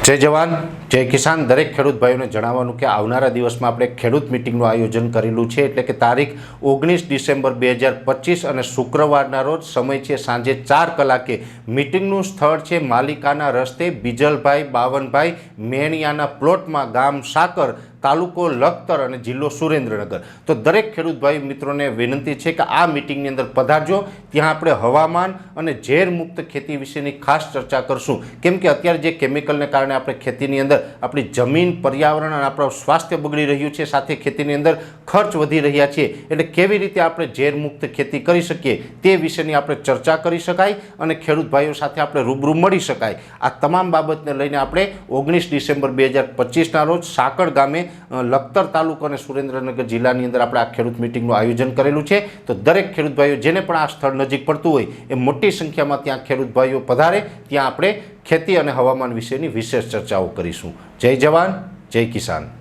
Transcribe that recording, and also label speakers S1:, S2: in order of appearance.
S1: जय जवान जय किसान दरेक खेडूत भाईओने जणाववानुं के आवनारा दिवसमां आपणे खेडूत मीटिंगनुं आयोजन करेलुं छे एटले के तारीख 19 डिसेम्बर 2025 अने शुक्रवारना रोज समय छे सांजे 4 कलाके मीटिंगनुं स्थळ छे मालिकाना रस्ते बीजलभाई बावनभाई मेणियाना प्लॉटमां गाम साकर तालुको लखतर और जिल्लो सुरेन्द्रनगर। तो दरेक खेडूत भाई मित्रों ने विनंती है कि आ मीटिंगनी अंदर पधारजो। त्यां आपणे हवामान और झेर मुक्त खेती विशेनी खास चर्चा करशुं, केम के अत्यारे जे केमिकलने कारणे आपणे खेतीनी अंदर आपणी जमीन पर्यावरण और आपणुं स्वास्थ्य बगड़ी रह्युं छे, साथे खेतीनी अंदर खर्च वधी रह्या छे, एटले केवी रीते आपणे झेर मुक्त खेती करी शकीए ते विशेनी आपणे चर्चा करी शकाय अने खेडूत भाईओ साथे आपणे रूबरू मळी शकाय। आ तमाम बाबतने लईने आपणे 19 डिसेम्बर 2025 ना रोज साकड़ गामे लखतर तालुको और सुरेन्द्रनगर जिल्लानी अंदर आपणे आ खेडूत मीटिंगनुं आयोजन करेलुं छे। तो दरेक खेडूत भाईओ जेने पण आ स्थळ नजीक पड़तुं होय ए मोटी संख्यामां त्यां खेडूत भाईओ पधारे, त्यां आपणे खेती और हवामान विशेनी विशेष चर्चाओ करीशुं। जय जवान जय किसान।